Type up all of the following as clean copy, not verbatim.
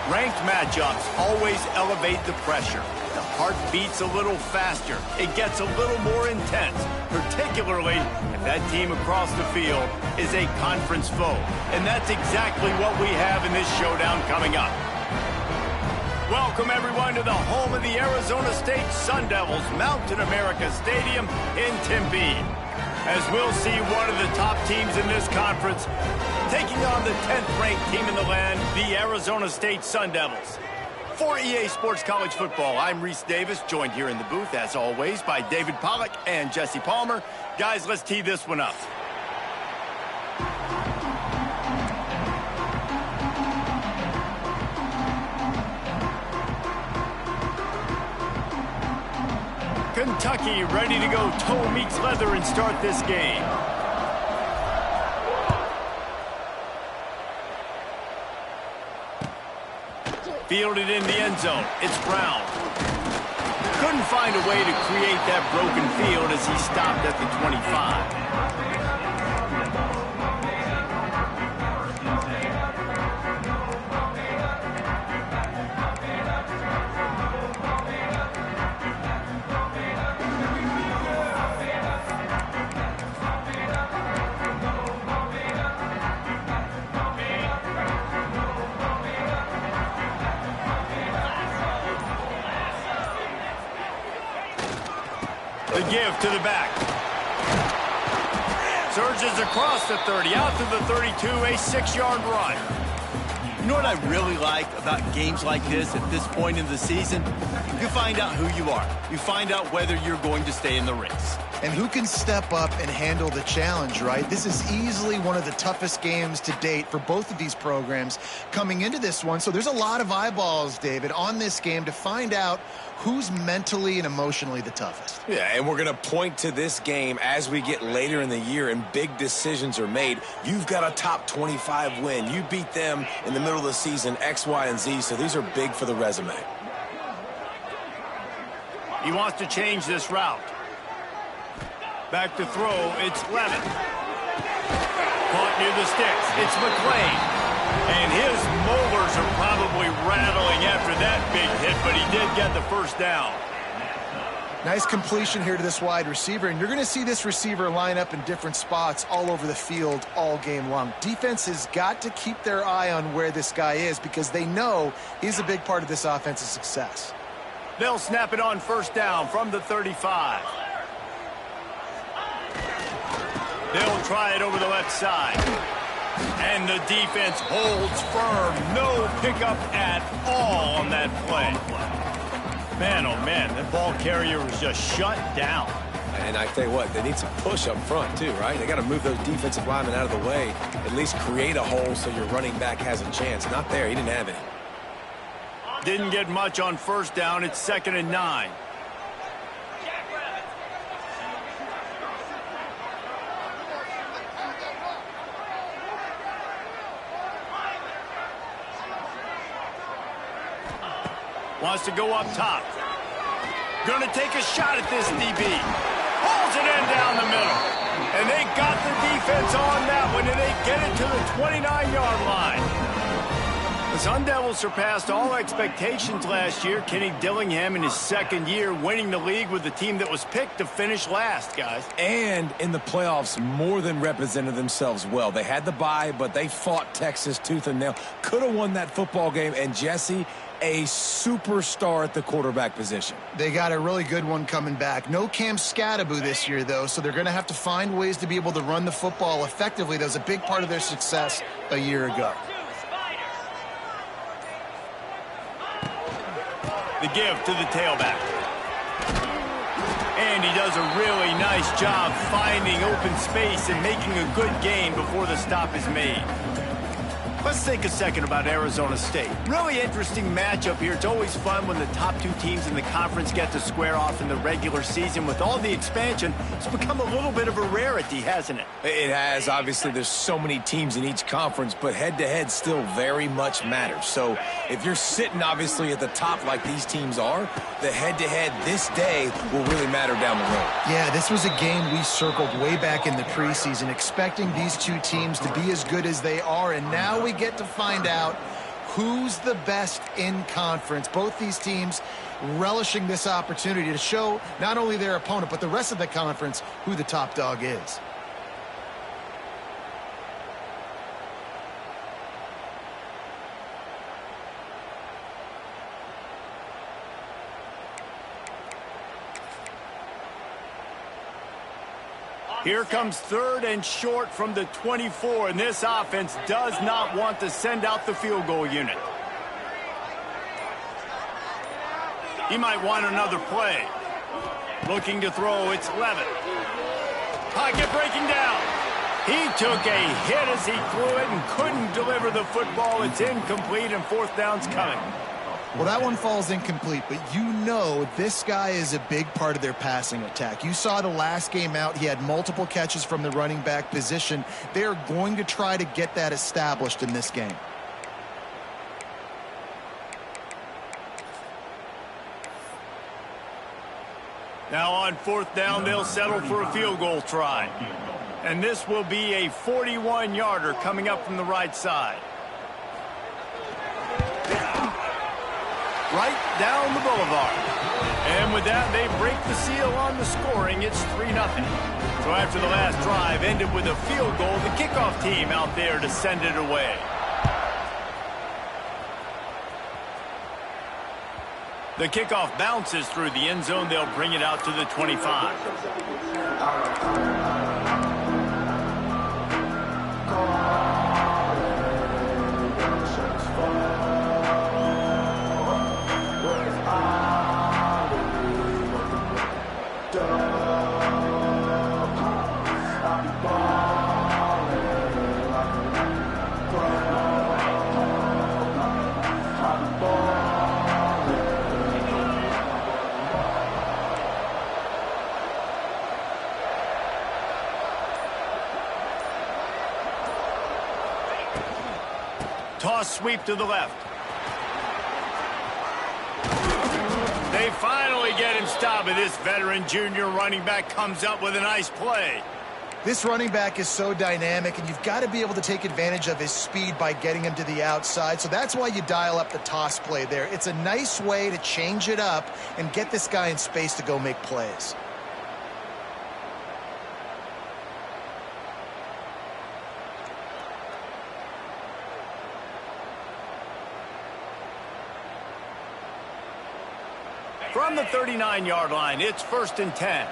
Ranked matchups always elevate the pressure. The heart beats a little faster. It gets a little more intense, particularly if that team across the field is a conference foe. And that's exactly what we have in this showdown coming up. Welcome, everyone, to the home of the Arizona State Sun Devils, Mountain America Stadium in Tempe. As we'll see one of the top teams in this conference taking on the 10th-ranked team in the land, the Arizona State Sun Devils. For EA Sports College Football, I'm Reese Davis, joined here in the booth, as always, by David Pollack and Jesse Palmer. Guys, let's tee this one up. Kentucky ready to go toe meets leather and start this game. Fielded in the end zone. It's Brown. Couldn't find a way to create that broken field as he stopped at the 25. The give to the back. Surges across the 30, out to the 32, a 6-yard run. You know what I really like about games like this at this point in the season? You find out who you are. You find out whether you're going to stay in the race. And who can step up and handle the challenge, right? This is easily one of the toughest games to date for both of these programs coming into this one. So there's a lot of eyeballs, David, on this game to find out who's mentally and emotionally the toughest. Yeah, and we're going to point to this game as we get later in the year and big decisions are made. You've got a top 25 win. You beat them in the middle of the season, X, Y, and Z, so these are big for the resume. He wants to change this route. Back to throw, it's Levin. Caught near the sticks, it's McClain. And his molars are probably rattling after that big hit, but he did get the first down. Nice completion here to this wide receiver, and you're going to see this receiver line up in different spots all over the field all game long. Defense has got to keep their eye on where this guy is because they know he's a big part of this offense's success. They'll snap it on first down from the 35. They'll try it over the left side. And the defense holds firm. No pickup at all on that play. Man, oh man, that ball carrier was just shut down. And I tell you what, they need some push up front too, right? They got to move those defensive linemen out of the way, at least create a hole so your running back has a chance. Not there, he didn't have any. Didn't get much on first down. It's 2nd and 9. Wants to go up top. Going to take a shot at this DB. Hauls it in down the middle. And they got the defense on that one, and they get it to the 29-yard line. The Sun Devils surpassed all expectations last year. Kenny Dillingham in his second year winning the league with the team that was picked to finish last, guys. And in the playoffs, more than represented themselves well. They had the bye, but they fought Texas tooth and nail. Could have won that football game, and Jesse, a superstar at the quarterback position. They got a really good one coming back. No Cam Scattaboo this year, though, so they're going to have to find ways to be able to run the football effectively. That was a big part of their success a year ago. The give to the tailback. And he does a really nice job finding open space and making a good gain before the stop is made. Let's think a second about Arizona State. Really interesting matchup here. It's always fun when the top two teams in the conference get to square off in the regular season. With all the expansion, it's become a little bit of a rarity, hasn't it? It has. Obviously, there's so many teams in each conference, but head-to-head still very much matters. So if you're sitting, obviously, at the top like these teams are, the head-to-head this day will really matter down the road. Yeah, this was a game we circled way back in the preseason, expecting these two teams to be as good as they are, and now we get to find out who's the best in conference. Both these teams relishing this opportunity to show not only their opponent, but the rest of the conference who the top dog is. Here comes 3rd and short from the 24, and this offense does not want to send out the field goal unit. He might want another play. Looking to throw, it's Levitt. Pocket breaking down. He took a hit as he threw it and couldn't deliver the football. It's incomplete, and 4th down's coming. Well, that one falls incomplete, but you know this guy is a big part of their passing attack. You saw the last game out. He had multiple catches from the running back position. They're going to try to get that established in this game. Now on 4th down, they'll settle for a field goal try. And this will be a 41-yarder coming up from the right side. Right down the boulevard. And with that, they break the seal on the scoring. It's 3-0. So after the last drive ended with a field goal, the kickoff team out there to send it away. The kickoff bounces through the end zone. They'll bring it out to the 25. Toss sweep to the left. They finally get him stopped, but this veteran junior running back comes up with a nice play. This running back is so dynamic, and you've got to be able to take advantage of his speed by getting him to the outside. So that's why you dial up the toss play there. It's a nice way to change it up and get this guy in space to go make plays. From the 39-yard line, it's 1st and 10.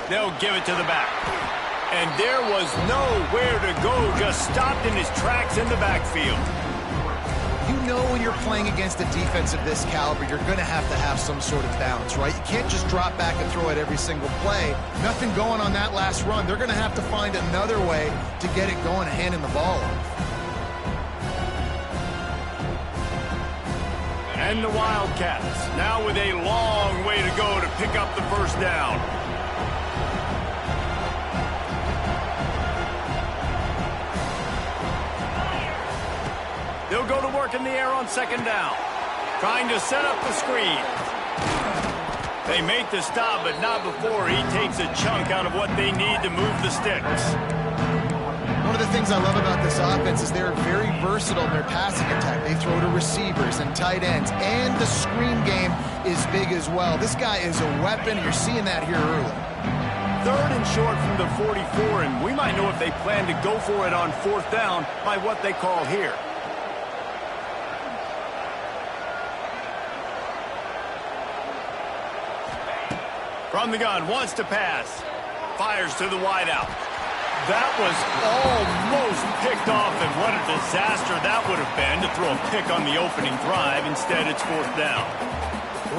They'll give it to the back. And there was nowhere to go, just stopped in his tracks in the backfield. You know when you're playing against a defense of this caliber, you're going to have some sort of bounce, right? You can't just drop back and throw it every single play. Nothing going on that last run. They're going to have to find another way to get it going and handing the ball off. And the Wildcats now with a long way to go to pick up the 1st down. They'll go to work in the air on 2nd down. Trying to set up the screen. They make the stop, but not before he takes a chunk out of what they need to move the sticks. One of the things I love about this offense is they're very versatile in their passing attack. They throw to receivers and tight ends, and the screen game is big as well. This guy is a weapon. You're seeing that here early. 3rd and short from the 44, and we might know if they plan to go for it on 4th down by what they call here. From the gun, wants to pass. Fires to the wideout. That was almost picked off, and what a disaster that would have been to throw a pick on the opening drive. Instead, it's 4th down.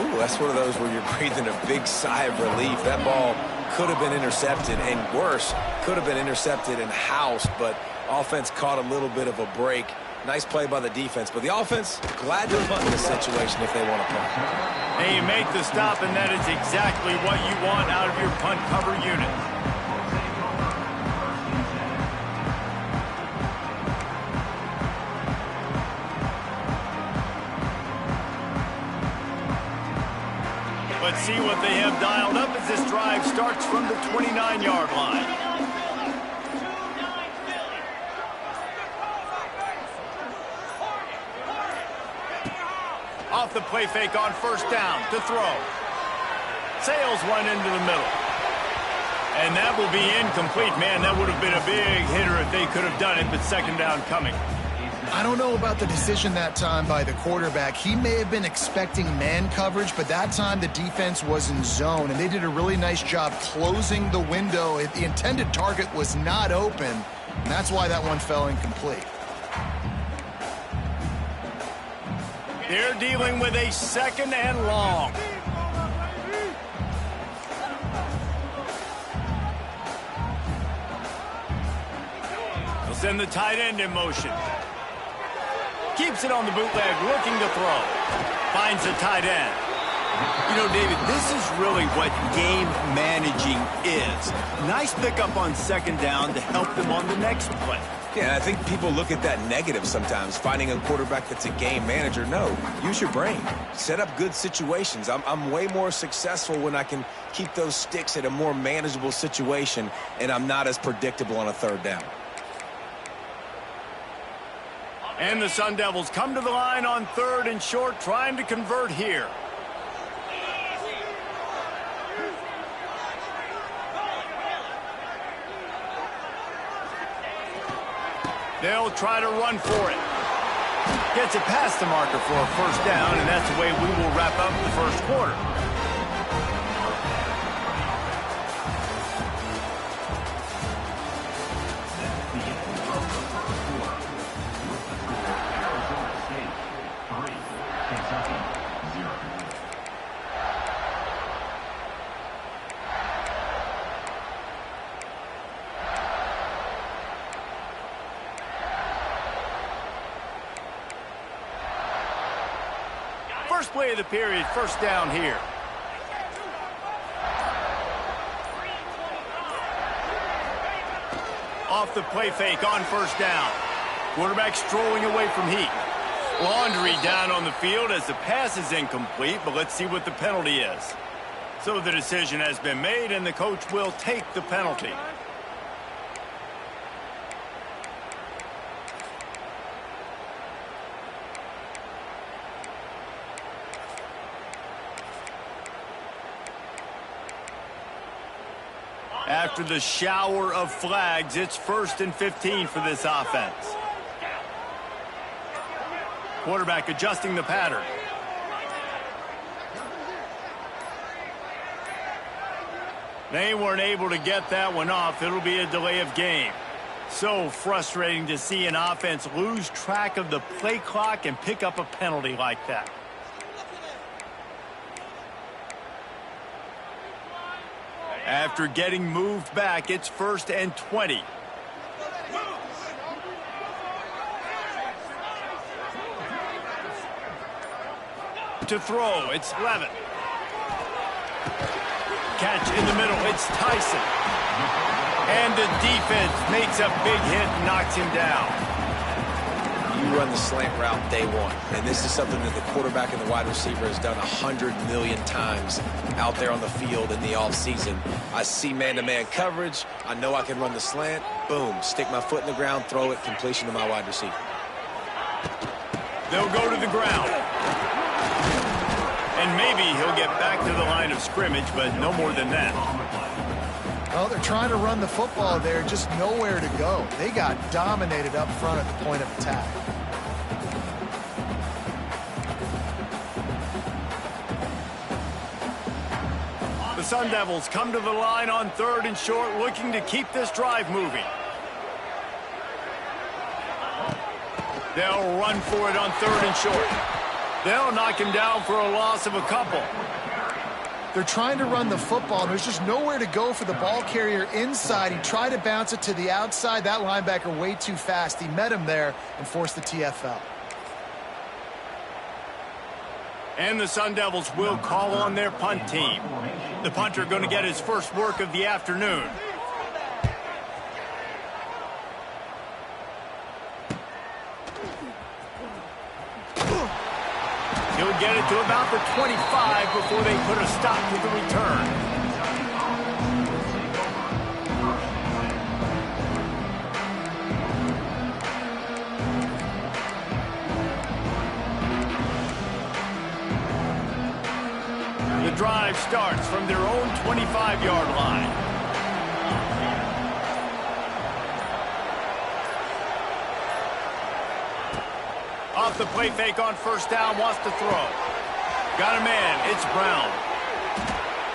Ooh, that's one of those where you're breathing a big sigh of relief. That ball could have been intercepted, and worse, could have been intercepted and housed, but offense caught a little bit of a break. Nice play by the defense, but the offense glad to punt in this situation if they want to punt. And you make the stop, and that is exactly what you want out of your punt cover unit. Let's see what they have dialed up as this drive starts from the 29-yard line. Off the play fake on first down to throw. Sails one into the middle. And that will be incomplete. Man, that would have been a big hitter if they could have done it, but second down coming. I don't know about the decision that time by the quarterback. He may have been expecting man coverage, but that time the defense was in zone, and they did a really nice job closing the window. The intended target was not open, and that's why that one fell incomplete. They're dealing with a second and long. They'll send the tight end in motion. Keeps it on the bootleg, looking to throw. Finds the tight end. You know, David, this is really what game managing is. Nice pickup on second down to help them on the next play. Yeah, I think people look at that negative sometimes, finding a quarterback that's a game manager. No, use your brain. Set up good situations. I'm way more successful when I can keep those sticks at a more manageable situation, and I'm not as predictable on a third down. And the Sun Devils come to the line on third and short, trying to convert here. They'll try to run for it. Gets it past the marker for a first down, and that's the way we will wrap up the first quarter. First play of the period, first down here. Off the play fake on first down. Quarterback strolling away from heat. Laundry down on the field as the pass is incomplete, but let's see what the penalty is. So the decision has been made, and the coach will take the penalty. After the shower of flags, it's 1st and 15 for this offense. Quarterback adjusting the pattern. They weren't able to get that one off. It'll be a delay of game. So frustrating to see an offense lose track of the play clock and pick up a penalty like that. After getting moved back, it's 1st and 20. To throw, it's Levin. Catch in the middle, it's Tyson. And the defense makes a big hit and knocks him down. You run the slant route day one, and this is something that the quarterback and the wide receiver has done 100 million times out there on the field in the offseason. I see man-to-man coverage. I know I can run the slant. Boom, stick my foot in the ground, throw it, completion to my wide receiver. They'll go to the ground. And maybe he'll get back to the line of scrimmage, but no more than that. Well, they're trying to run the football there, just nowhere to go. They got dominated up front at the point of attack. The Sun Devils come to the line on 3rd and short, looking to keep this drive moving. They'll run for it on 3rd and short. They'll knock him down for a loss of a couple. They're trying to run the football, and there's just nowhere to go for the ball carrier inside. He tried to bounce it to the outside. That linebacker way too fast. He met him there and forced the TFL. And the Sun Devils will call on their punt team. The punter going to get his first work of the afternoon. He'll get it to about the 25 before they put a stop to the return. The drive starts from their own 25-yard line. Off the play fake on first down, wants to throw. Got a man, it's Brown.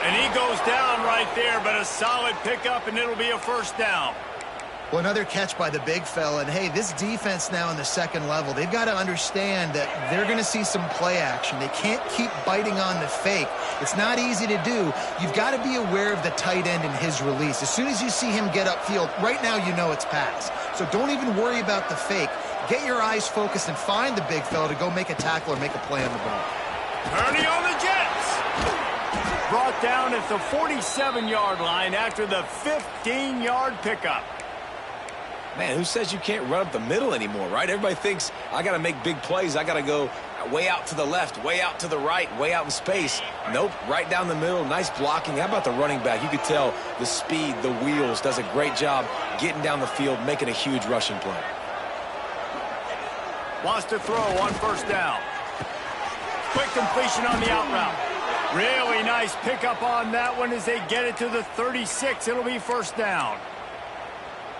And he goes down right there, but a solid pickup, and it'll be a first down. Well, another catch by the big fella. And, hey, this defense now in the second level, they've got to understand that they're going to see some play action. They can't keep biting on the fake. It's not easy to do. You've got to be aware of the tight end and his release. As soon as you see him get upfield, right now you know it's pass. So don't even worry about the fake. Get your eyes focused and find the big fella to go make a tackle or make a play on the ball. Turning on the Jets. Brought down at the 47-yard line after the 15-yard pickup. Man, who says you can't run up the middle anymore, right? Everybody thinks I got to make big plays. I got to go way out to the left, way out to the right, way out in space. Nope, right down the middle. Nice blocking. How about the running back? You could tell the speed, the wheels, does a great job getting down the field, making a huge rushing play. Wants to throw on first down. Quick completion on the out route. Really nice pickup on that one as they get it to the 36. It'll be first down.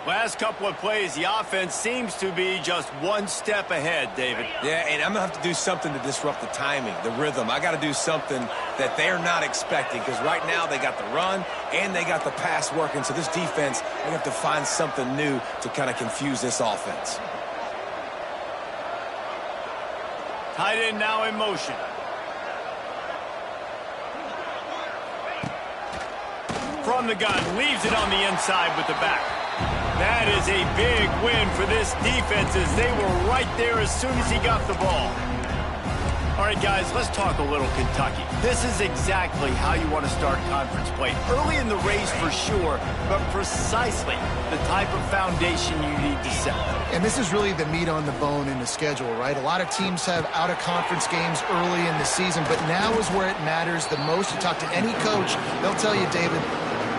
Last couple of plays, the offense seems to be just one step ahead, David. Yeah, and I'm going to have to do something to disrupt the timing, the rhythm. I got to do something that they're not expecting because right now they got the run and they got the pass working. So this defense, they have to find something new to kind of confuse this offense. Tight end now in motion. From the gun, leaves it on the inside with the back. That is a big win for this defense as they were right there as soon as he got the ball. All right, guys, let's talk a little Kentucky. This is exactly how you want to start conference play. Early in the race for sure, but precisely the type of foundation you need to set. And this is really the meat on the bone in the schedule, right? A lot of teams have out-of-conference games early in the season, but now is where it matters the most. You talk to any coach, they'll tell you, David,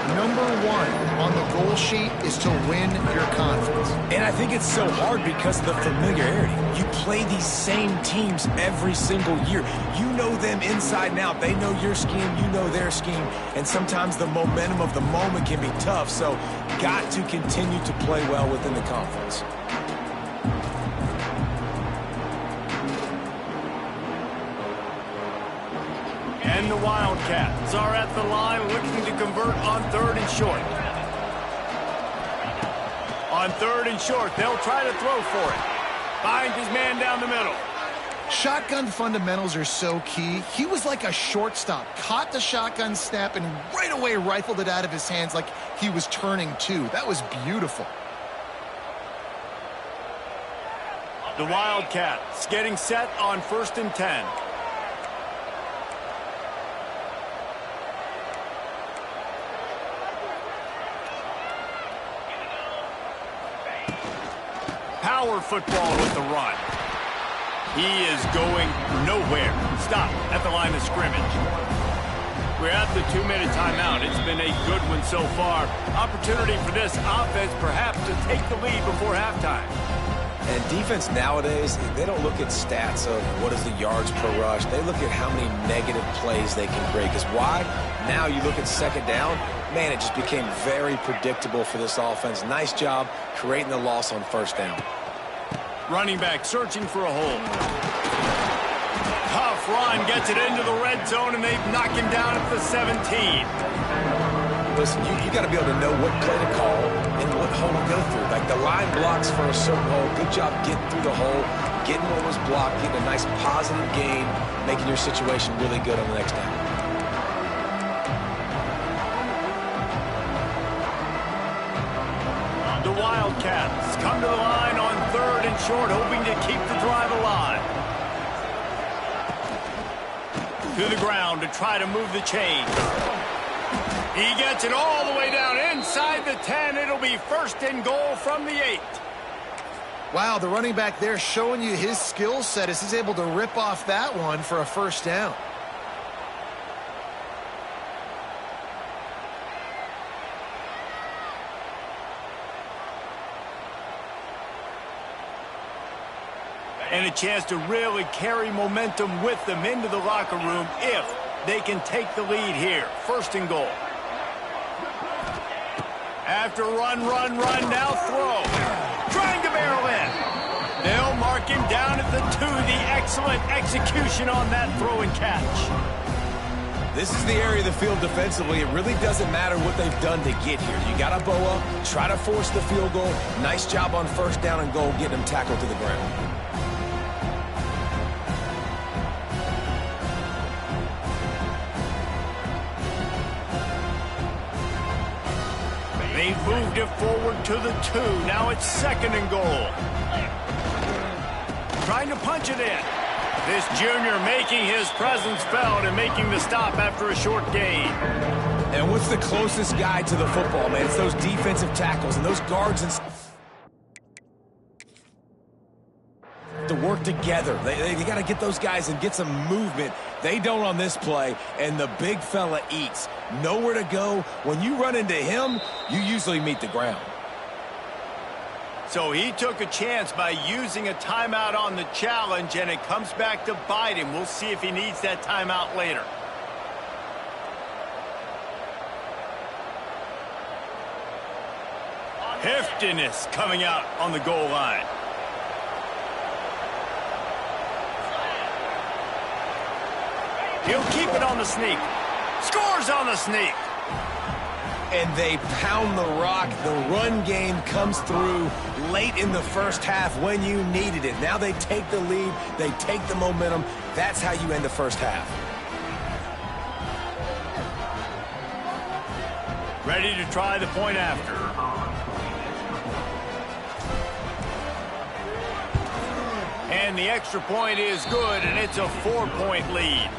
number one on the goal sheet is to win your conference. And I think it's so hard because of the familiarity. You play these same teams every single year. You know them inside and out. They know your scheme, you know their scheme. And sometimes the momentum of the moment can be tough. So got to continue to play well within the conference. And the Wildcats are at the line looking to convert on third and short. On third and short, they'll try to throw for it. Finds his man down the middle. Shotgun fundamentals are so key. He was like a shortstop. Caught the shotgun snap and right away rifled it out of his hands like he was turning two. That was beautiful. The Wildcats getting set on 1st and 10. Power football with the run. He is going nowhere. Stop at the line of scrimmage. We're at the 2-minute timeout. It's been a good one so far. Opportunity for this offense perhaps to take the lead before halftime. And defense nowadays, they don't look at stats of what is the yards per rush. They look at how many negative plays they can create. Because why? Now you look at second down, man, it just became very predictable for this offense. Nice job creating the loss on first down. Running back searching for a hole. Tough run, gets it into the red zone, and they've knocked him down at the 17. Listen, you got to be able to know what play to call and what hole to go through. Like the line blocks for a certain hole. Good job getting through the hole, getting what was blocked, getting a nice positive gain, making your situation really good on the next down. The Wildcats come to the line on third and short, hoping to keep the drive alive. To the ground to try to move the chains. He gets it all the way down inside the 10. It'll be 1st and goal from the 8. Wow, the running back there showing you his skill set as he's able to rip off that one for a first down. And a chance to really carry momentum with them into the locker room if they can take the lead here. First and goal. After run, now throw. Trying to barrel in. They'll mark him down at the 2. The excellent execution on that throw and catch. This is the area of the field defensively. It really doesn't matter what they've done to get here. You got to bow up, try to force the field goal. Nice job on first down and goal, getting them tackled to the ground. They've moved it forward to the 2. Now it's second and goal. Trying to punch it in. This junior making his presence felt and making the stop after a short gain. And what's the closest guy to the football, man? It's those defensive tackles and those guards and to work together. They got to get those guys and get some movement. They don't on this play, and the big fella eats. Nowhere to go. When you run into him, you usually meet the ground. So he took a chance by using a timeout on the challenge, and it comes back to bite him. We'll see if he needs that timeout later. Heftiness coming out on the goal line. He'll keep it on the sneak. Scores on the sneak. And they pound the rock. The run game comes through late in the first half when you needed it. Now they take the lead. They take the momentum. That's how you end the first half. Ready to try the point after. And the extra point is good, and it's a 4-point lead.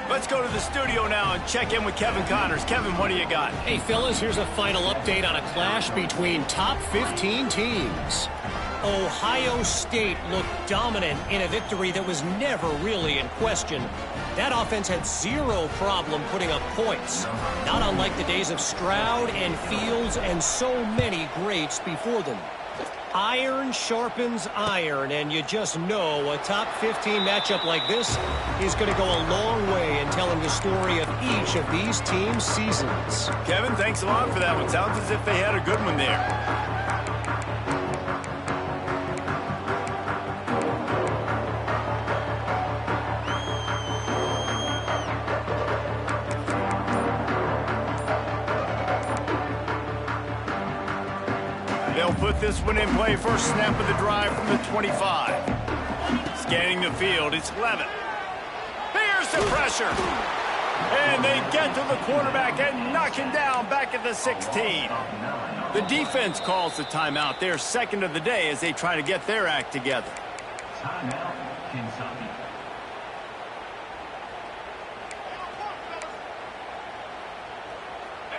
Let's go to the studio now and check in with Kevin Connors. Kevin, what do you got? Hey, fellas, here's a final update on a clash between top 15 teams. Ohio State looked dominant in a victory that was never really in question. That offense had zero problem putting up points, not unlike the days of Stroud and Fields and so many greats before them. Iron sharpens iron, and you just know a top 15 matchup like this is going to go a long way in telling the story of each of these teams' seasons. Kevin, thanks a lot for that one. Sounds as if they had a good one there. They'll put this one in play. First snap of the drive from the 25. Scanning the field, it's Levitt. Here's the pressure. And they get to the quarterback and knock him down back at the 16. The defense calls the timeout. They're second of the day as they try to get their act together.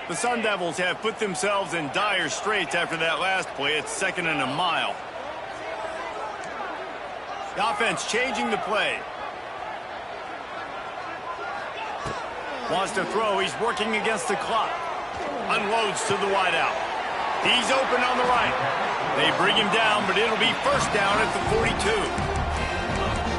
The Sun Devils have put themselves in dire straits after that last play. It's second and a mile. The offense changing the play. Wants to throw. He's working against the clock. Unloads to the wideout. He's open on the right. They bring him down, but it'll be first down at the 42.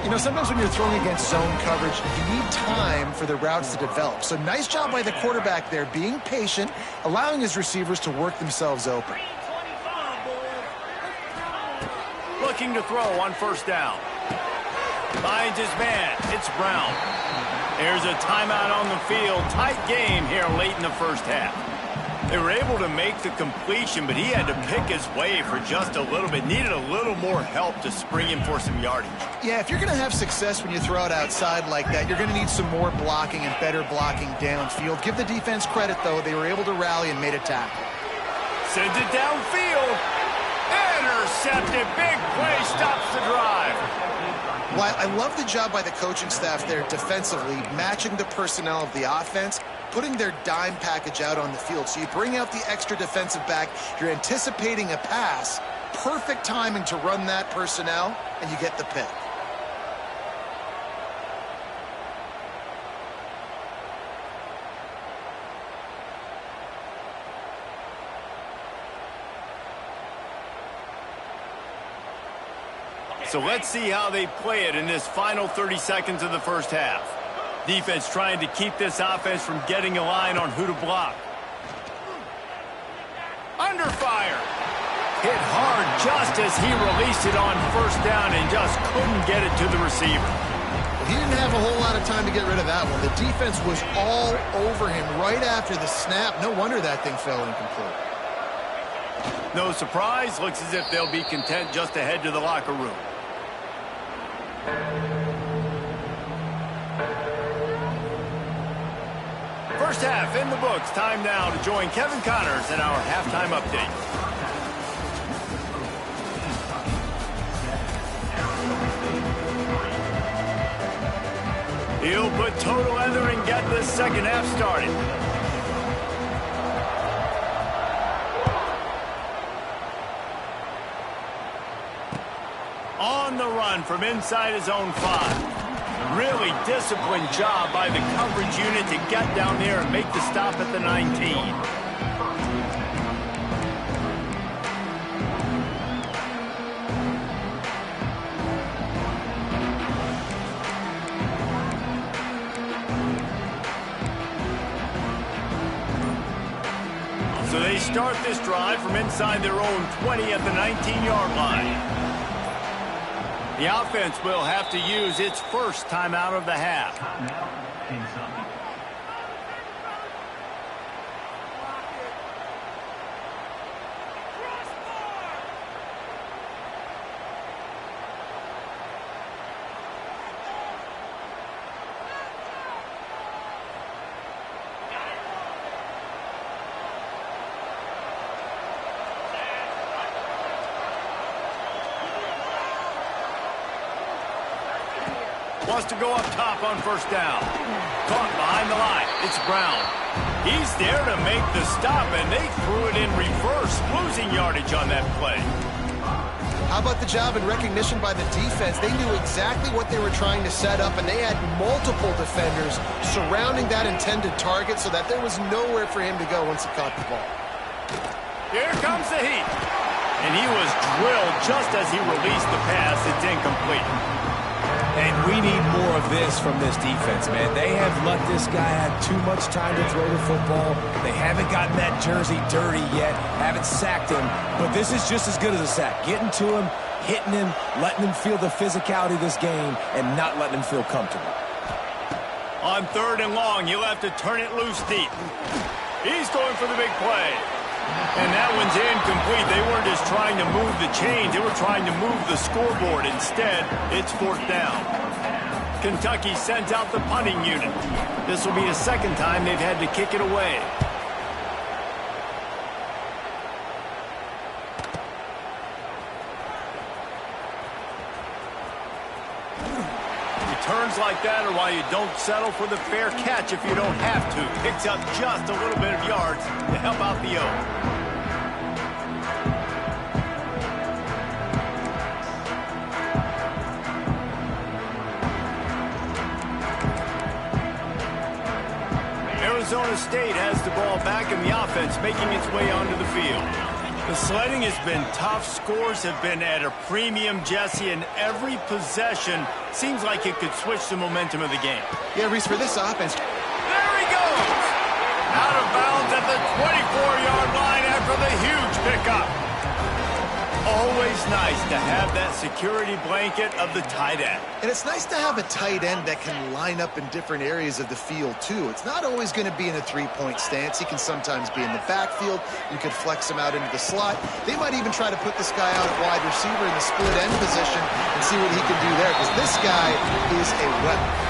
You know, sometimes when you're throwing against zone coverage, you need time for the routes to develop. So nice job by the quarterback there, being patient, allowing his receivers to work themselves open. Looking to throw on first down. Finds his man. It's Brown. There's a timeout on the field. Tight game here late in the first half. They were able to make the completion, but he had to pick his way for just a little bit. Needed a little more help to spring him for some yardage. Yeah, if you're going to have success when you throw it outside like that, you're going to need some more blocking and better blocking downfield. Give the defense credit, though. They were able to rally and made a tackle. Sends it downfield. Intercepted. Big play stops the drive. Well, I love the job by the coaching staff there defensively, matching the personnel of the offense, putting their dime package out on the field. So you bring out the extra defensive back, you're anticipating a pass, Perfect timing to run that personnel, and you get the pick. So let's see how they play it in this final 30 seconds of the first half. Defense trying to keep this offense from getting a line on who to block. Under fire. Hit hard just as he released it on first down and just couldn't get it to the receiver. He didn't have a whole lot of time to get rid of that one. The defense was all over him right after the snap. No wonder that thing fell incomplete. No surprise. Looks as if they'll be content just to head to the locker room. First half in the books. Time now to join Kevin Connors in our halftime update. He'll put total leather and get this second half started. On the run from inside his own 5. Really disciplined job by the coverage unit to get down there and make the stop at the 19. So they start this drive from inside their own 20 at the 19-yard line. The offense will have to use its first timeout of the half. Wants to go up top on first down. Caught behind the line. It's Brown. He's there to make the stop, and they threw it in reverse, losing yardage on that play. How about the job and recognition by the defense? They knew exactly what they were trying to set up, and they had multiple defenders surrounding that intended target so that there was nowhere for him to go once he caught the ball. Here comes the heat. And he was drilled just as he released the pass. It's incomplete. And we need more of this from this defense, man. They have let this guy have too much time to throw the football. They haven't gotten that jersey dirty yet, haven't sacked him. But this is just as good as a sack. Getting to him, hitting him, letting him feel the physicality of this game, and not letting him feel comfortable. On 3rd and long, you'll have to turn it loose deep. He's going for the big play. And that one's incomplete. They weren't just trying to move the chains. They were trying to move the scoreboard. Instead, it's 4th down. Kentucky sends out the punting unit. This will be the second time they've had to kick it away. Returns like that are why you don't settle for the fair catch if you don't have to. Picks up just a little bit of yards to help out the Oak. Arizona State has the ball back in the offense, making its way onto the field. The sledding has been tough. Scores have been at a premium, Jesse, and every possession seems like it could switch the momentum of the game. Yeah, Reese, for this offense. There he goes! Out of bounds at the 24-yard line after the huge pickup. Always nice to have that security blanket of the tight end. And it's nice to have a tight end that can line up in different areas of the field, too. It's not always going to be in a three-point stance. He can sometimes be in the backfield. You could flex him out into the slot. They might even try to put this guy out at wide receiver in the split end position and see what he can do there, because this guy is a weapon.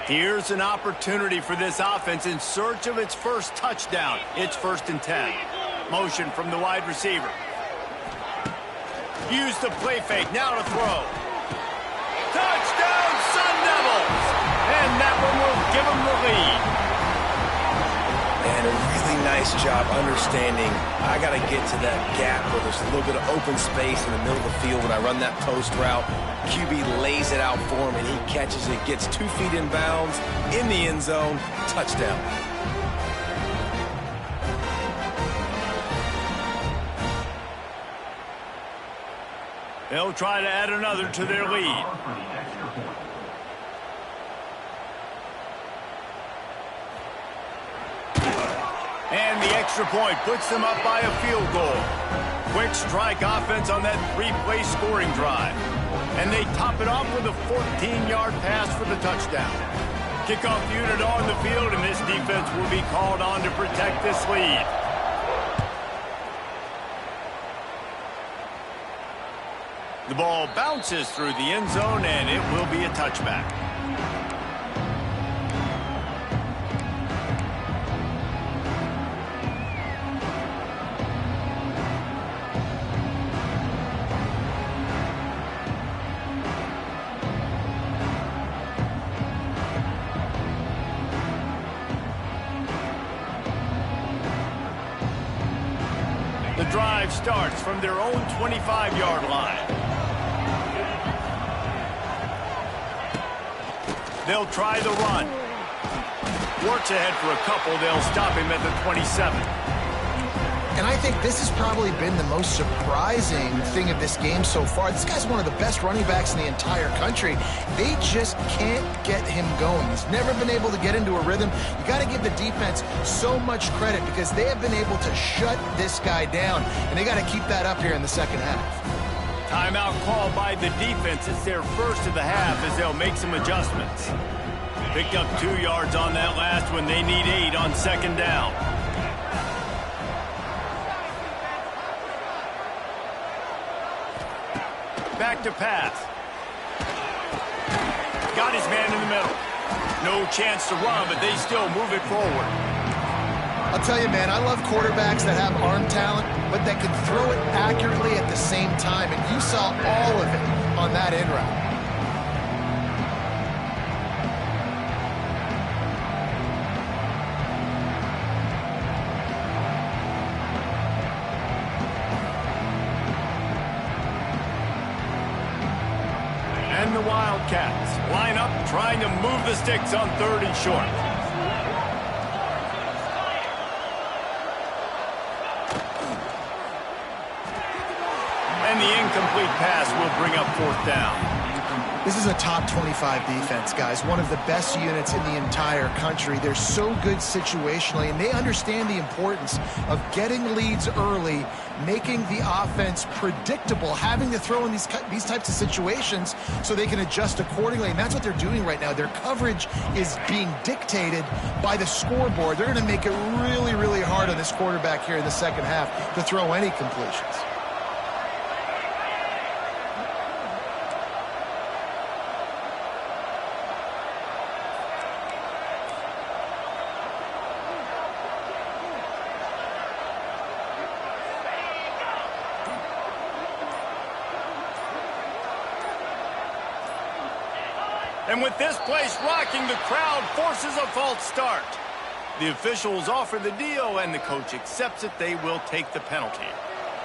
Here's an opportunity for this offense in search of its first touchdown. It's 1st and 10. Motion from the wide receiver. Use the play fake. Now to throw. Touchdown, Sun Devils! And and that one will give them the lead. And a really nice job understanding I got to get to that gap where there's a little bit of open space in the middle of the field when I run that post route. QB lays it out for him, and he catches it, gets 2 feet in bounds, in the end zone, touchdown. They'll try to add another to their lead. And the extra point puts them up by a field goal. Quick strike offense on that 3-play scoring drive. And they top it off with a 14-yard pass for the touchdown. Kickoff unit on the field, and this defense will be called on to protect this lead. The ball bounces through the end zone, and it will be a touchback. The drive starts from their own 25-yard line. They'll try the run. Works ahead for a couple. They'll stop him at the 27. And I think this has probably been the most surprising thing of this game so far. This guy's one of the best running backs in the entire country. They just can't get him going. He's never been able to get into a rhythm. You got to give the defense so much credit because they have been able to shut this guy down, and they got to keep that up here in the second half. Timeout called by the defense. It's their first of the half as they'll make some adjustments. Picked up 2 yards on that last one. They need 8 on second down. Back to pass. Got his man in the middle. No chance to run, but they still move it forward. I'll tell you, man, I love quarterbacks that have arm talent, but that can throw it accurately at the same time, and you saw all of it on that end route. And the Wildcats line up trying to move the sticks on 3rd and short. And the incomplete pass will bring up 4th down. This is a top 25 defense, guys. One of the best units in the entire country. They're so good situationally, and they understand the importance of getting leads early, making the offense predictable, having to throw in these types of situations so they can adjust accordingly. And that's what they're doing right now. Their coverage is being dictated by the scoreboard. They're going to make it really, really hard on this quarterback here in the second half to throw any completions. And with this place rocking, the crowd forces a false start. The officials offer the deal, and the coach accepts it. They will take the penalty.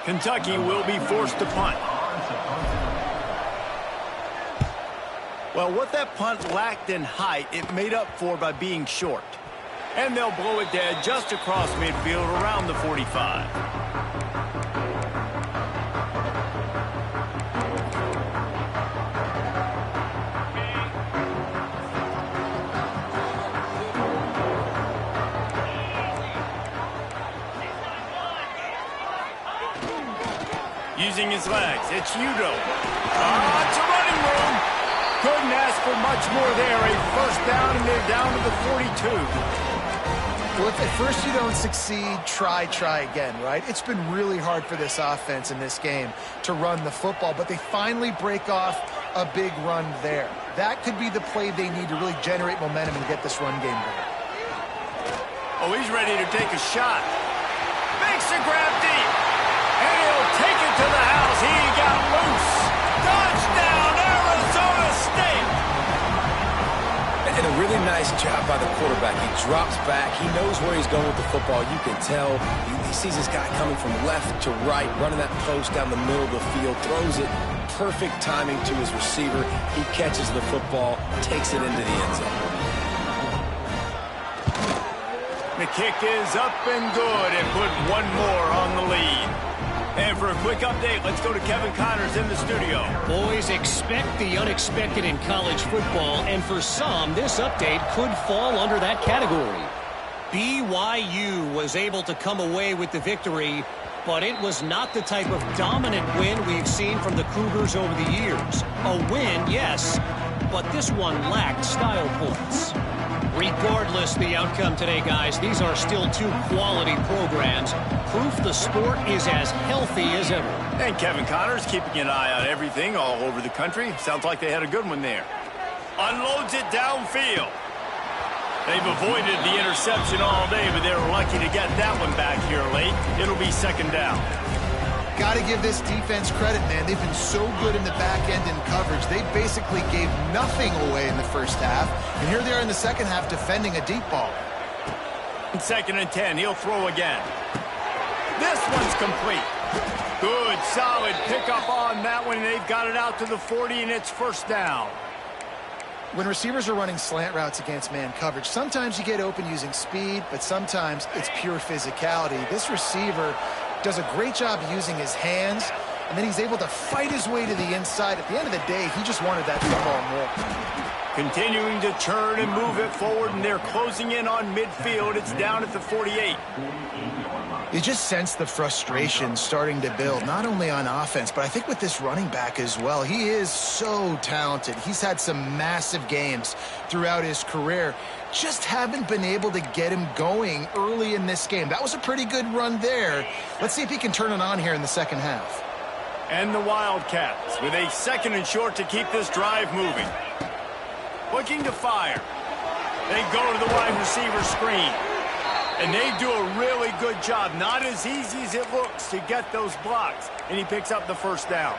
Kentucky will be forced to punt. Well, what that punt lacked in height, it made up for by being short. And they'll blow it dead just across midfield around the 45. Using his legs, it's Udo. It's a running room. Couldn't ask for much more there. A first down, and they're down to the 42. Well, if at first you don't succeed, try again, right? It's been really hard for this offense in this game to run the football, but they finally break off a big run there. That could be the play they need to really generate momentum and get this run game going. Oh, he's ready to take a shot. Makes a grab deep. And he'll take it to the house. He got loose. Touchdown, Arizona State. And And a really nice job by the quarterback. He drops back. He knows where he's going with the football. You can tell. He sees this guy coming from left to right, running that post down the middle of the field, throws it. Perfect timing to his receiver. He catches the football, takes it into the end zone. The kick is up and good and put one more on the lead. And for a quick update, let's go to Kevin Connors in the studio. Boys, expect the unexpected in college football, and for some, this update could fall under that category. BYU was able to come away with the victory, but it was not the type of dominant win we've seen from the Cougars over the years. A win, yes, but this one lacked style points. Regardless the outcome today, guys, these are still two quality programs. Proof the sport is as healthy as ever. And Kevin Connors keeping an eye on everything all over the country. Sounds like they had a good one there. Unloads it downfield. They've avoided the interception all day, but they were lucky to get that one back here late. It'll be second down. Got to give this defense credit, man. They've been so good in the back end in coverage. They basically gave nothing away in the first half. And here they are in the second half defending a deep ball. Second and 10. He'll throw again. This one's complete. Good, solid pickup on that one. They've got it out to the 40, and it's first down. When receivers are running slant routes against man coverage, sometimes you get open using speed, but sometimes it's pure physicality. This receiver does a great job using his hands, and then he's able to fight his way to the inside. At the end of the day, he just wanted that football more. Continuing to turn and move it forward, and they're closing in on midfield. It's down at the 48. You just sense the frustration starting to build, not only on offense, but I think with this running back as well. He is so talented. He's had some massive games throughout his career. Just haven't been able to get him going early in this game. That was a pretty good run there. Let's see if he can turn it on here in the second half. And the Wildcats with a second and short to keep this drive moving. Looking to fire. They go to the wide receiver screen. And they do a really good job. Not as easy as it looks to get those blocks. And he picks up the first down.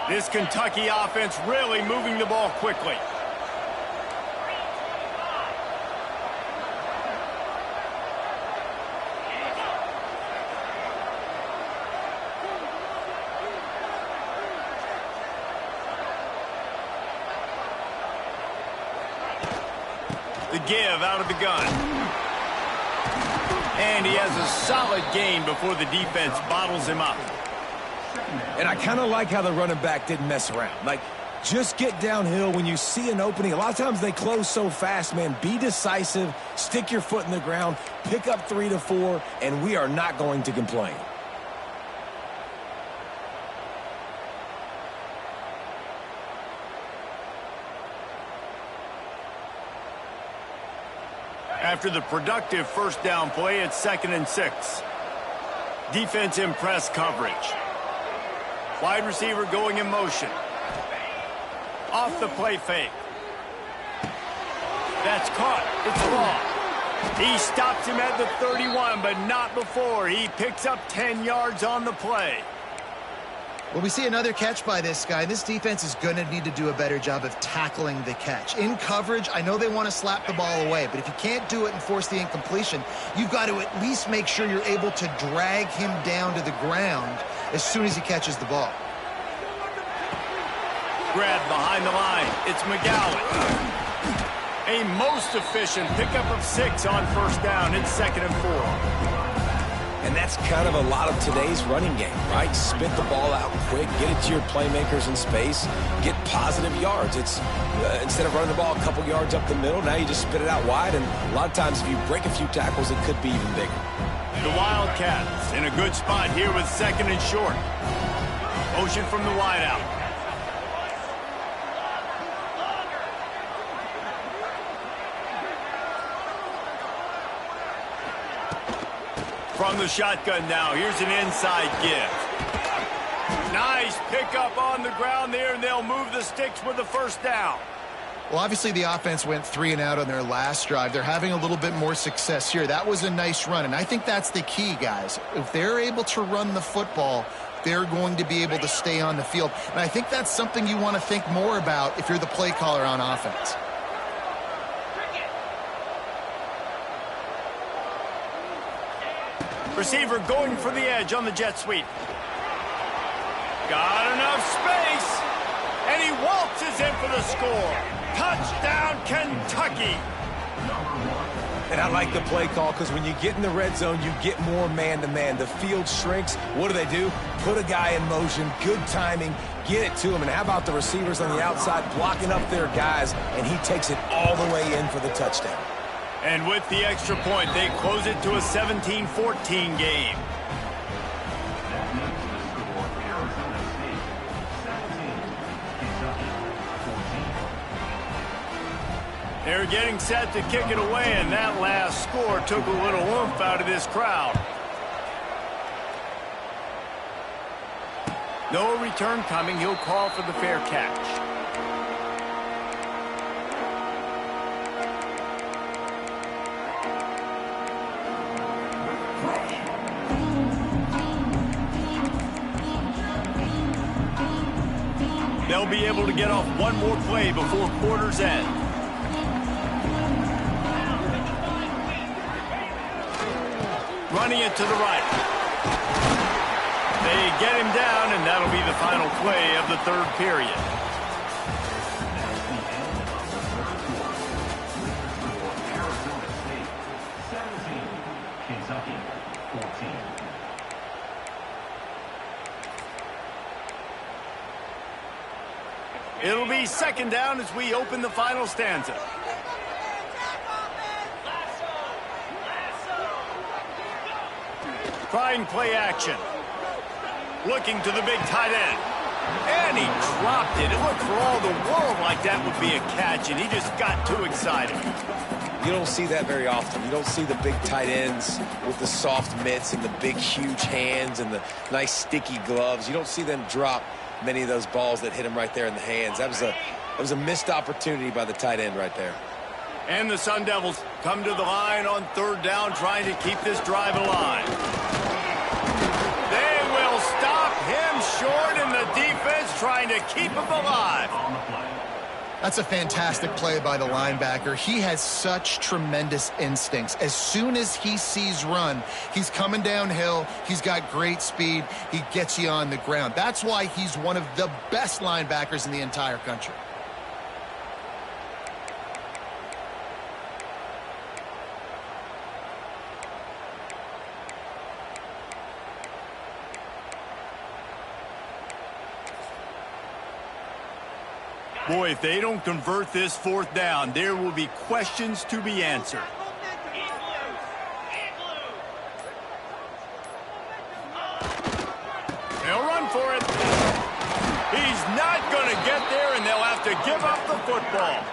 This Kentucky offense really moving the ball quickly. The give out of the gun. And he has a solid gain before the defense bottles him up. And I kind of like how the running back didn't mess around. Like, just get downhill when you see an opening. A lot of times they close so fast, man. Be decisive, stick your foot in the ground, pick up 3 to 4, and we are not going to complain. After the productive first down play, it's 2nd and 6. Defense in press coverage. Wide receiver going in motion. Off the play fake. That's caught. It's long. He stops him at the 31, but not before. He picks up 10 yards on the play. Well, we see another catch by this guy. This defense is going to need to do a better job of tackling the catch. In coverage, I know they want to slap the ball away, but if you can't do it and force the incompletion, you've got to at least make sure you're able to drag him down to the ground as soon as he catches the ball. Grab behind the line. It's McGowan. A most efficient pickup of 6 on first down. It's 2nd and 4. And that's kind of a lot of today's running game, right? Spit the ball out quick, get it to your playmakers in space, get positive yards. It's instead of running the ball a couple yards up the middle, now you just spit it out wide, and a lot of times if you break a few tackles, it could be even bigger. The Wildcats in a good spot here with 2nd and short. Motion from the wideout. From the shotgun now, here's an inside give. Nice pickup on the ground there, and they'll move the sticks with the first down. Well, obviously the offense went 3 and out on their last drive. They're having a little bit more success here. That was a nice run, and I think that's the key, guys. If they're able to run the football, they're going to be able to stay on the field. And I think that's something you want to think more about if you're the play caller on offense. Receiver going for the edge on the jet sweep. Got enough space. And he waltzes in for the score. Touchdown, Kentucky. And I like the play call because when you get in the red zone, you get more man-to-man. The field shrinks. What do? Put a guy in motion, good timing, get it to him. And how about the receivers on the outside blocking up their guys, and he takes it all the way in for the touchdown. And with the extra point, they close it to a 17-14 game. They're getting set to kick it away, and that last score took a little oomph out of this crowd. No return coming. He'll call for the fair catch. They'll be able to get off one more play before quarter's end. Running it to the right. They get him down, and that'll be the final play of the third period. It'll be second down as we open the final stanza. Trying play action. Looking to the big tight end. And he dropped it. It looked for all the world like that would be a catch, and he just got too excited. You don't see that very often. You don't see the big tight ends with the soft mitts and the big, huge hands and the nice, sticky gloves. You don't see them drop many of those balls that hit him right there in the hands. That was a missed opportunity by the tight end right there. And the Sun Devils come to the line on third down, trying to keep this drive alive. They will stop him short, and the defense trying to keep him alive. That's a fantastic play by the linebacker. He has such tremendous instincts. As soon as he sees run, he's coming downhill. He's got great speed. He gets you on the ground. That's why he's one of the best linebackers in the entire country. Boy, if they don't convert this fourth down, there will be questions to be answered. They'll run for it. He's not going to get there, and they'll have to give up the football.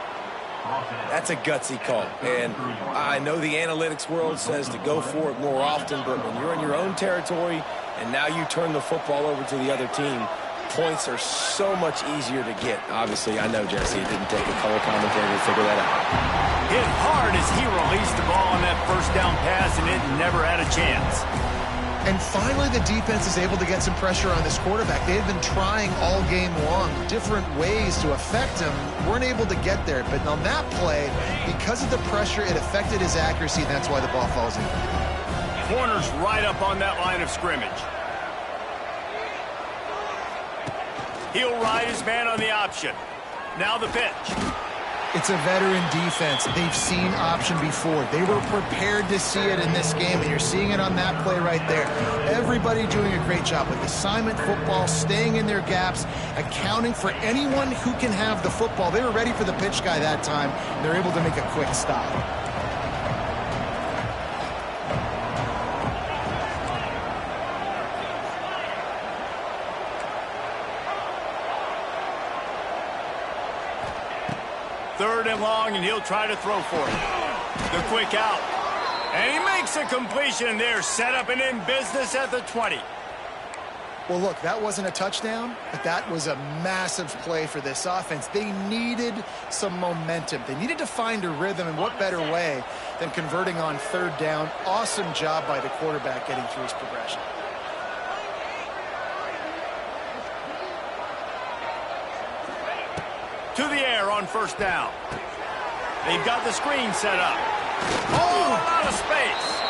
That's a gutsy call, and I know the analytics world says to go for it more often, but when you're in your own territory and now you turn the football over to the other team, points are so much easier to get. Obviously, I know, Jesse, it didn't take a color commentator to figure that out. Hit hard as he released the ball on that first down pass, and it never had a chance. And finally, the defense is able to get some pressure on this quarterback. They've been trying all game long different ways to affect him. Weren't able to get there. But on that play, because of the pressure, it affected his accuracy, and that's why the ball falls in. Corner's right up on that line of scrimmage. He'll ride his man on the option. Now the pitch. It's a veteran defense. They've seen option before. They were prepared to see it in this game, and you're seeing it on that play right there. Everybody doing a great job with assignment football, staying in their gaps, accounting for anyone who can have the football. They were ready for the pitch guy that time. They're able to make a quick stop. Third and long, and he'll try to throw for it. The quick out. And he makes a completion there, set up and in business at the 20. Well, look, that wasn't a touchdown, but that was a massive play for this offense. They needed some momentum. They needed to find a rhythm, and what better way than converting on third down. Awesome job by the quarterback getting through his progression. To the air on first down. They've got the screen set up. Oh, a lot of space.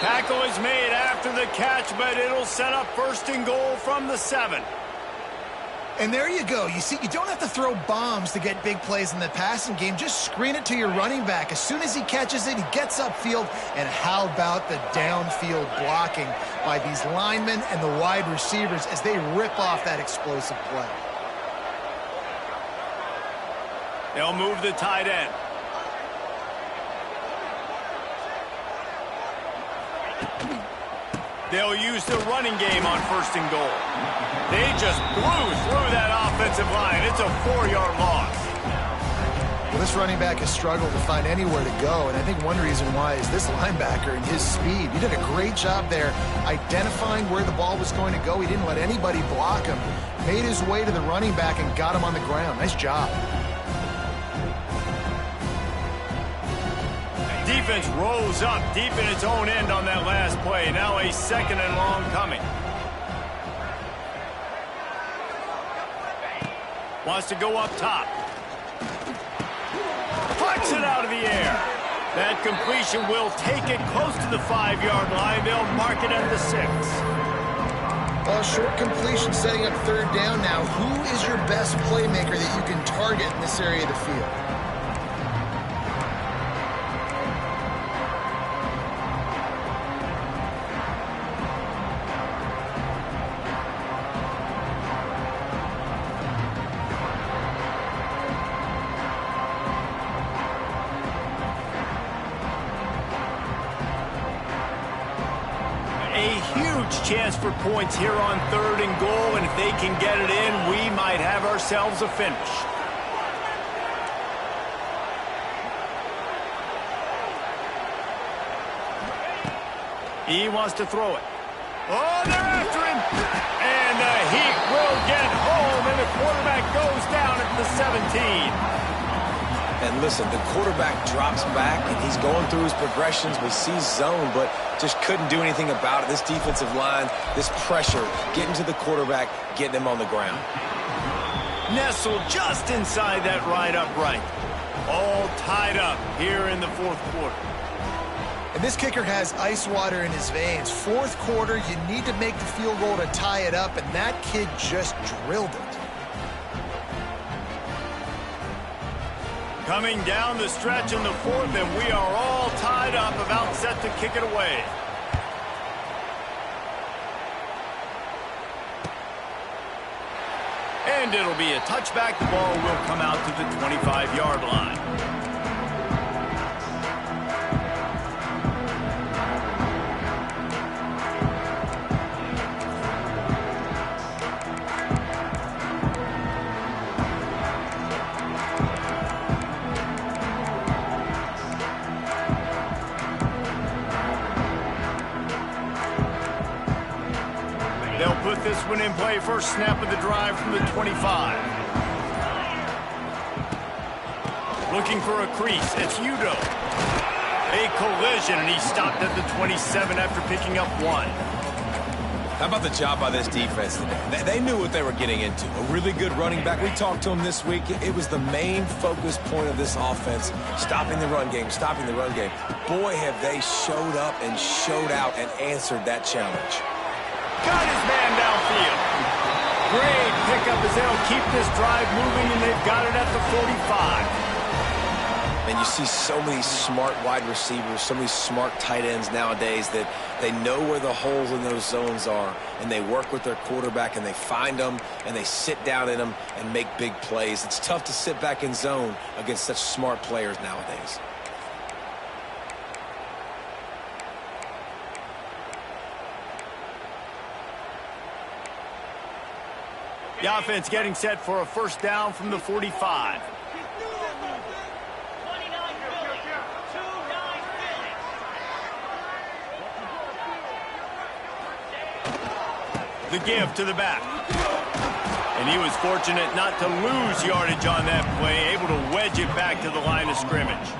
Tackle is made after the catch, but it'll set up first and goal from the 7. And there you go. You see, you don't have to throw bombs to get big plays in the passing game. Just screen it to your running back. As soon as he catches it, he gets upfield. And how about the downfield blocking by these linemen and the wide receivers as they rip off that explosive play? They'll move the tight end. They'll use the running game on first and goal. They just blew through that offensive line. It's a 4-yard loss. Well, this running back has struggled to find anywhere to go, and I think one reason why is this linebacker and his speed. He did a great job there identifying where the ball was going to go. He didn't let anybody block him. Made his way to the running back and got him on the ground. Nice job. Defense rose up deep in its own end on that last play. Now a 2nd and long coming. Wants to go up top. Flex it out of the air. That completion will take it close to the 5-yard line. They'll mark it at the 6. Well, short completion setting up third down now. Who is your best playmaker that you can target in this area of the field? Chance for points here on 3rd and goal, and if they can get it in, we might have ourselves a finish. He wants to throw it. Oh, they're after him! And the Heat will get home, and the quarterback goes down at the 17. And listen, the quarterback drops back, and he's going through his progressions. We see zone, but just couldn't do anything about it. This defensive line, this pressure, getting to the quarterback, getting him on the ground. Nestled just inside that right upright. All tied up here in the 4th quarter. And this kicker has ice water in his veins. 4th quarter, you need to make the field goal to tie it up, and that kid just drilled it. Coming down the stretch in the 4th, and we are all tied up, about set to kick it away. And it'll be a touchback. The ball will come out to the 25-yard line. They'll put this one in play. First snap of the drive from the 25. Looking for a crease. It's Udo. A collision, and he stopped at the 27 after picking up 1. How about the job by this defense today? They knew what they were getting into. A really good running back. We talked to him this week. It was the main focus point of this offense, stopping the run game, stopping the run game. Boy, have they showed up and showed out and answered that challenge. Got his man downfield. Great pickup as they'll keep this drive moving, and they've got it at the 45. And you see so many smart wide receivers, so many smart tight ends nowadays that they know where the holes in those zones are, and they work with their quarterback, and they find them, and they sit down in them and make big plays. It's tough to sit back in zone against such smart players nowadays. The offense getting set for a first down from the 45. The give to the back. And he was fortunate not to lose yardage on that play, able to wedge it back to the line of scrimmage.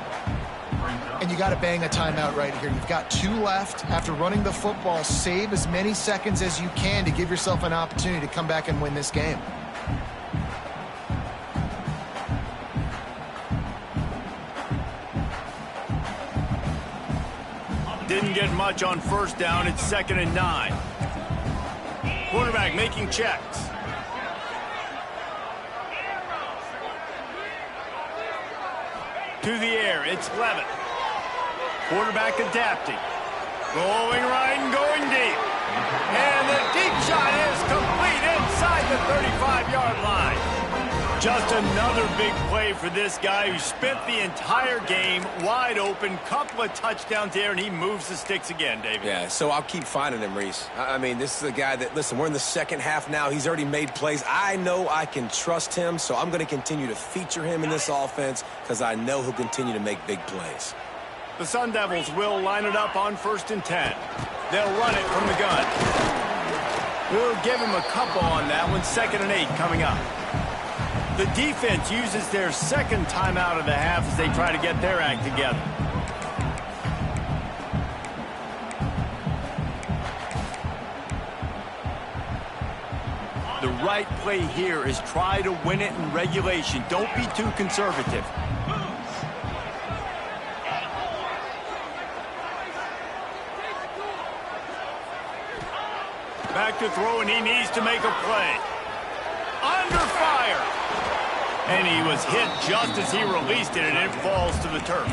And you got to bang a timeout right here. You've got 2 left. After running the football, save as many seconds as you can to give yourself an opportunity to come back and win this game. Didn't get much on first down. It's 2nd and 9. Quarterback making checks. To the air, it's Levitt. Quarterback adapting. Rolling right and going deep. And the deep shot is complete inside the 35-yard line. Just another big play for this guy who spent the entire game wide open. Couple of touchdowns there, and he moves the sticks again, David. Yeah, so I'll keep finding him, Reese. I mean, this is a guy that, listen, we're in the second half now. He's already made plays. I know I can trust him, so I'm going to continue to feature him in this offense because I know he'll continue to make big plays. The Sun Devils will line it up on 1st and 10. They'll run it from the gun. We'll give him a couple on that one. 2nd and 8 coming up. The defense uses their second timeout of the half as they try to get their act together. The right play here is try to win it in regulation. Don't be too conservative. Back to throw, and he needs to make a play. Under fire. And he was hit just as he released it, and it falls to the turf.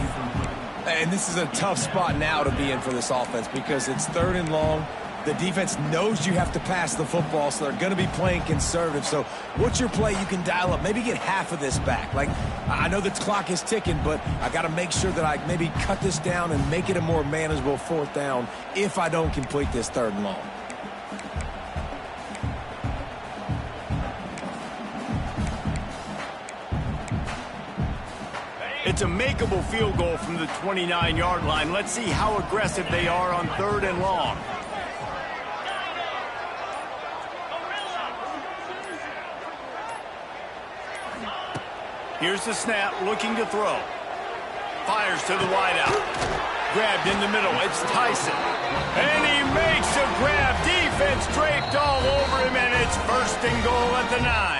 And this is a tough spot now to be in for this offense because it's 3rd and long. The defense knows you have to pass the football, so they're going to be playing conservative. So what's your play you can dial up? Maybe get half of this back. Like, I know the clock is ticking, but I got to make sure that I maybe cut this down and make it a more manageable 4th down if I don't complete this 3rd and long. It's a makeable field goal from the 29-yard line. Let's see how aggressive they are on 3rd and long. Here's the snap, looking to throw. Fires to the wideout. Grabbed in the middle, it's Tyson. And he makes a grab. Defense draped all over him, and it's 1st and goal at the 9.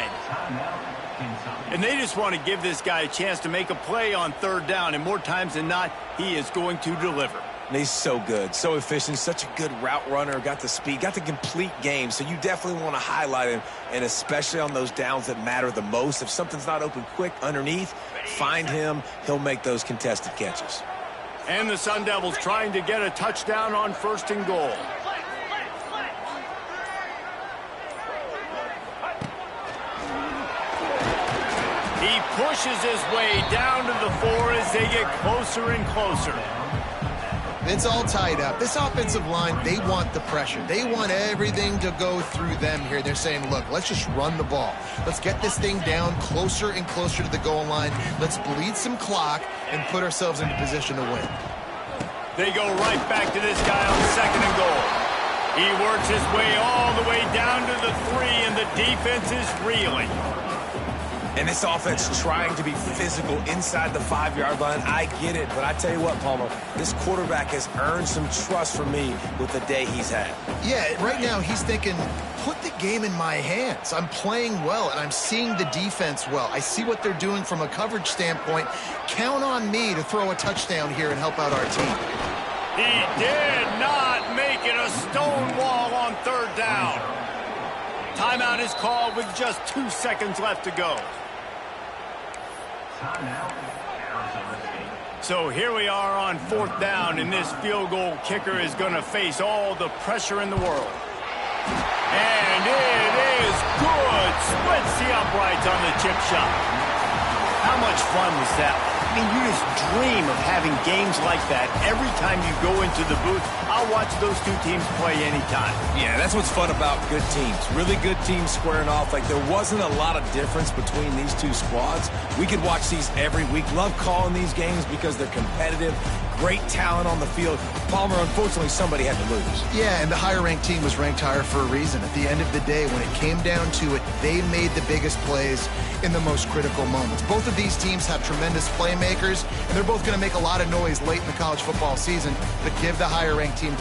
And they just want to give this guy a chance to make a play on 3rd down, and more times than not, he is going to deliver. And he's so good, so efficient, such a good route runner, got the speed, got the complete game, so you definitely want to highlight him, and especially on those downs that matter the most. If something's not open quick underneath, find him. He'll make those contested catches. And the Sun Devils trying to get a touchdown on 1st and goal. He pushes his way down to the 4 as they get closer and closer. It's all tied up. This offensive line, they want the pressure. They want everything to go through them here. They're saying, look, let's just run the ball. Let's get this thing down closer and closer to the goal line. Let's bleed some clock and put ourselves into position to win. They go right back to this guy on 2nd and goal. He works his way all the way down to the 3, and the defense is reeling. And this offense trying to be physical inside the 5-yard line. I get it, but I tell you what, Palmer, this quarterback has earned some trust from me with the day he's had. Yeah, right now he's thinking, put the game in my hands. I'm playing well, and I'm seeing the defense well. I see what they're doing from a coverage standpoint. Count on me to throw a touchdown here and help out our team. He did not make it a stone wall on 3rd down. Timeout is called with just 2 seconds left to go. So here we are on 4th down, and this field goal kicker is going to face all the pressure in the world. And it is good. Splits the uprights on the chip shot. How much fun was that? I mean, you just dream of having games like that every time you go into the booth. I'll watch those two teams play anytime. Yeah, that's what's fun about good teams. Really good teams squaring off. Like, there wasn't a lot of difference between these two squads. We could watch these every week. Love calling these games because they're competitive. Great talent on the field. Palmer, unfortunately, somebody had to lose. Yeah, and the higher-ranked team was ranked higher for a reason. At the end of the day, when it came down to it, they made the biggest plays in the most critical moments. Both of these teams have tremendous playmakers, and they're both going to make a lot of noise late in the college football season, but give the higher-ranked team